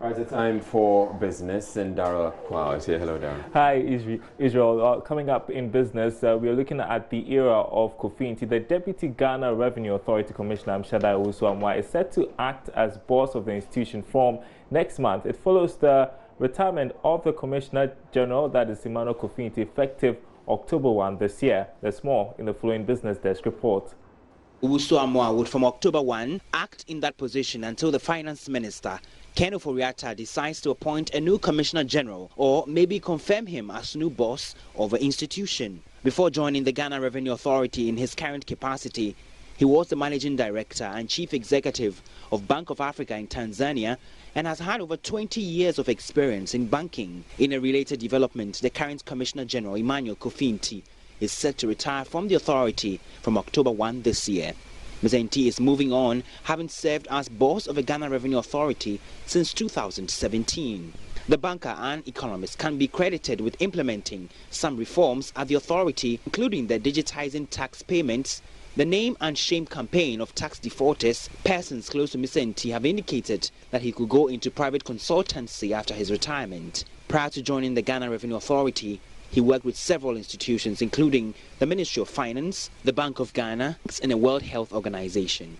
All right, it's time for business, and Daryl Kwao is here. Hello, Daryl. Hi, Israel. Coming up in business, we are looking at the era of Kofi Nti. The Deputy Ghana Revenue Authority Commissioner, Amshadai Owusu-Amoah, is set to act as boss of the institution from next month. It follows the retirement of the Commissioner General, that is Emmanuel Kofi Nti, effective October 1 this year. There's more in the following Business Desk report. Owusu-Amoah would from October 1 act in that position until the Finance Minister, Ken Ofori-Atta, decides to appoint a new Commissioner General or maybe confirm him as new boss of the institution. Before joining the Ghana Revenue Authority in his current capacity, he was the Managing Director and Chief Executive of Bank of Africa in Tanzania and has had over 20 years of experience in banking. In a related development, the current Commissioner General, Emmanuel Kofi Nti, is set to retire from the authority from October 1 this year. Mr. Nti is moving on, having served as boss of the Ghana Revenue Authority since 2017. The banker and economist can be credited with implementing some reforms at the authority, including the digitizing tax payments. The name and shame campaign of tax defaulters. Persons close to Mr. Nti have indicated that he could go into private consultancy after his retirement. Prior to joining the Ghana Revenue Authority, he worked with several institutions, including the Ministry of Finance, the Bank of Ghana, and the World Health Organization.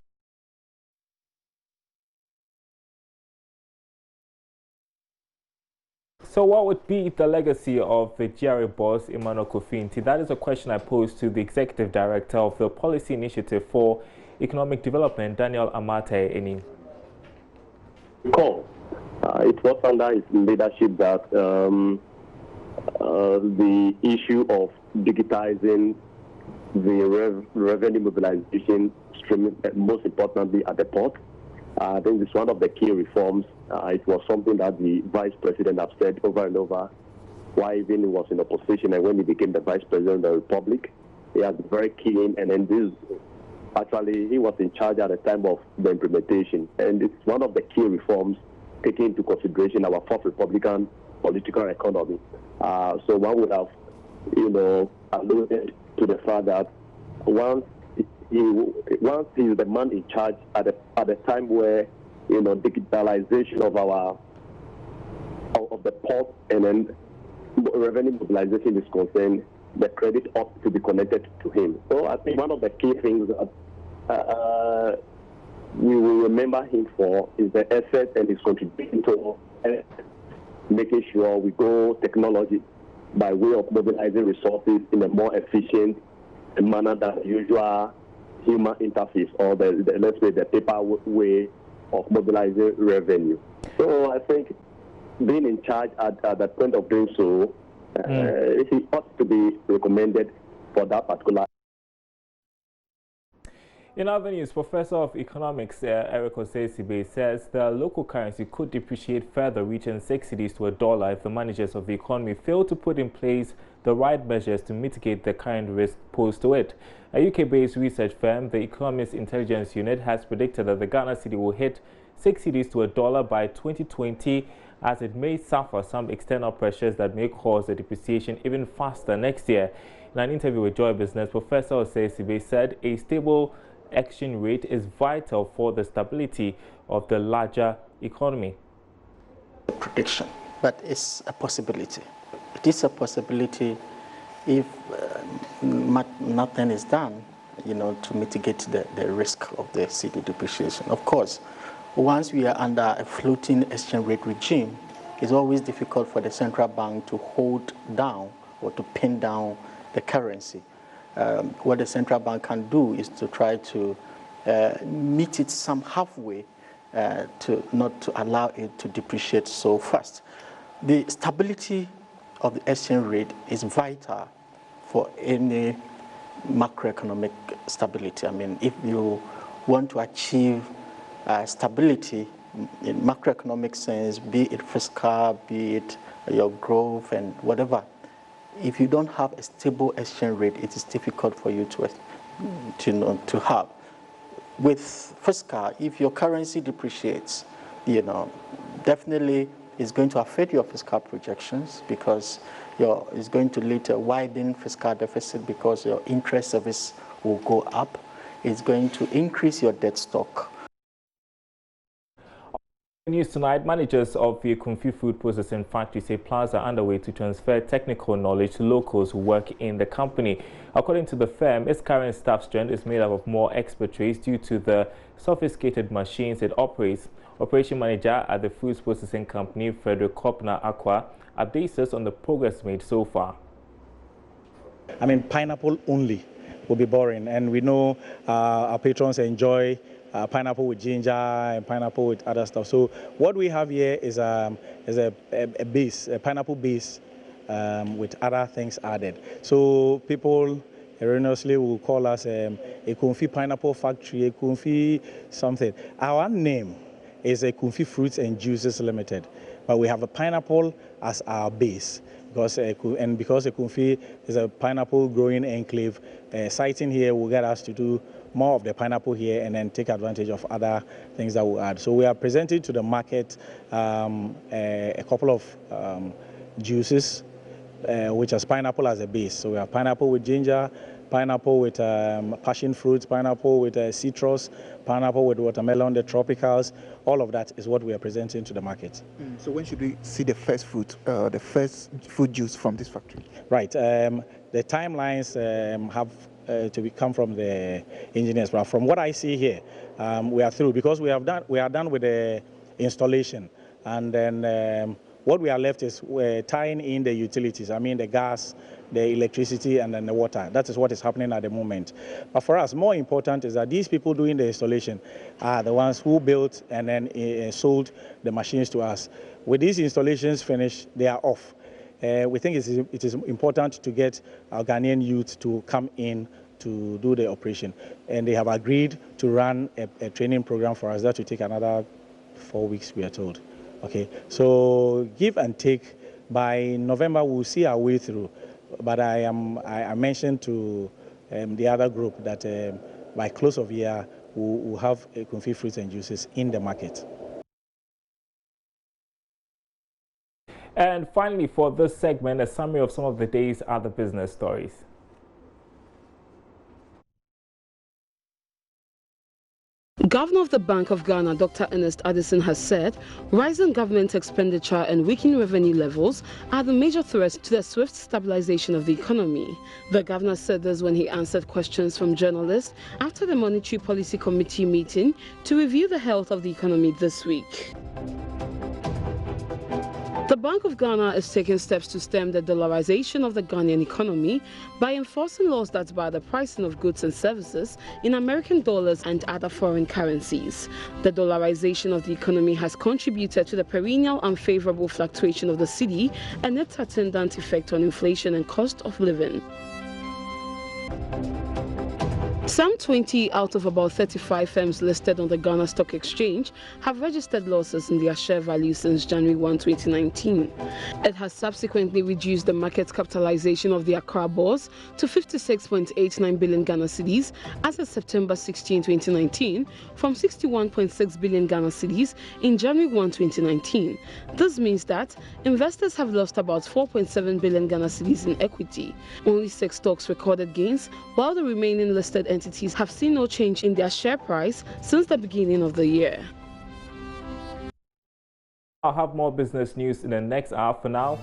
So what would be the legacy of the GRA boss, Emmanuel Kofi Nti? That is a question I posed to the Executive Director of the Policy Initiative for Economic Development, Daniel Amate-Eni. It was under his leadership that the issue of digitizing the revenue mobilization stream, most importantly at the port. I think it's one of the key reforms. It was something that the Vice President has said over and over, why even he was in opposition, and when he became the Vice President of the Republic, he was very keen, and then actually he was in charge at the time of the implementation. And it's one of the key reforms taking into consideration our fourth Republican political economy. So one would have, alluded to the fact that once he's the man in charge at the time where, digitalization of the port and then revenue mobilization is concerned, the credit ought to be connected to him. So I think one of the key things that we will remember him for is the effort and his contribution to making sure we go technology by way of mobilizing resources in a more efficient manner than the usual human interface or let's say the paper way of mobilizing revenue. So I think being in charge at the point of doing so, he ought to be recommended for that particular. In other news, Professor of Economics Eric Osei-Sibe says the local currency could depreciate further, reaching 6 cedis to $1 if the managers of the economy fail to put in place the right measures to mitigate the current risk posed to it. A UK-based research firm, the Economist Intelligence Unit, has predicted that the Ghana cedi will hit 6 cedis to $1 by 2020, as it may suffer some external pressures that may cause the depreciation even faster next year. In an interview with Joy Business, Professor Osei-Sibe said a stable exchange rate is vital for the stability of the larger economy. Prediction, but it's a possibility. It is a possibility if nothing is done, to mitigate the risk of the cedi depreciation. Of course, once we are under a floating exchange rate regime, it's always difficult for the central bank to hold down or to pin down the currency. What the central bank can do is to try to meet it some halfway to not to allow it to depreciate so fast. The stability of the exchange rate is vital for any macroeconomic stability. I mean, if you want to achieve stability in macroeconomic sense, be it fiscal, be it your growth and whatever, if you don't have a stable exchange rate, it is difficult for you to have. With fiscal, if your currency depreciates, definitely it's going to affect your fiscal projections because it's going to lead to a widening fiscal deficit because your interest service will go up. It's going to increase your debt stock. News tonight, managers of the Kumfi food processing factory say plans are underway to transfer technical knowledge to locals who work in the company. According to the firm, its current staff strength is made up of more expert trades due to the sophisticated machines it operates. Operation manager at the food processing company, Frederick Kopner Aqua, updates us on the progress made so far. I mean, pineapple only will be boring, and we know our patrons enjoy pineapple with ginger and pineapple with other stuff. So what we have here is a base, a pineapple base with other things added. So people erroneously will call us a Kumfi pineapple factory, a Kumfi something. Our name is a Kumfi Fruits and Juices Limited, but we have a pineapple as our base. Because a Kumfi is a pineapple growing enclave, siting here will get us to do more of the pineapple here and then take advantage of other things that we'll add. So we are presenting to the market a couple of juices, which has pineapple as a base. So we have pineapple with ginger, pineapple with passion fruits, pineapple with citrus, pineapple with watermelon, the tropicals. All of that is what we are presenting to the market. So when should we see the first fruit juice from this factory? Right. The timelines have to come from the engineers. But from what I see here, we are through because we are done with the installation, and then what we are left is we're tying in the utilities. I mean the gas, the electricity, and then the water. That is what is happening at the moment. But for us, more important is that these people doing the installation are the ones who built and then sold the machines to us. With these installations finished, they are off. We think it is important to get our Ghanaian youth to come in to do the operation. And they have agreed to run a training program for us that will take another 4 weeks, we are told. Okay, so give and take. By November, we'll see our way through. But I mentioned to the other group that by close of year, we'll have Kumfi fruits and juices in the market. And finally, for this segment, a summary of some of the day's other business stories. Governor of the Bank of Ghana, Dr. Ernest Addison, has said rising government expenditure and weakening revenue levels are the major threats to the swift stabilization of the economy. The governor said this when he answered questions from journalists after the Monetary Policy Committee meeting to review the health of the economy this week. The Bank of Ghana is taking steps to stem the dollarization of the Ghanaian economy by enforcing laws that bar the pricing of goods and services in American dollars and other foreign currencies. The dollarization of the economy has contributed to the perennial unfavorable fluctuation of the cedi and its attendant effect on inflation and cost of living. Some 20 out of about 35 firms listed on the Ghana Stock Exchange have registered losses in their share value since January 1, 2019. It has subsequently reduced the market capitalization of the Accra Bourse to 56.89 billion Ghana cedis as of September 16, 2019, from 61.6 billion Ghana cedis in January 1, 2019. This means that investors have lost about 4.7 billion Ghana cedis in equity. Only 6 stocks recorded gains, while the remaining listed entities have seen no change in their share price since the beginning of the year. I'll have more business news in the next hour. For now,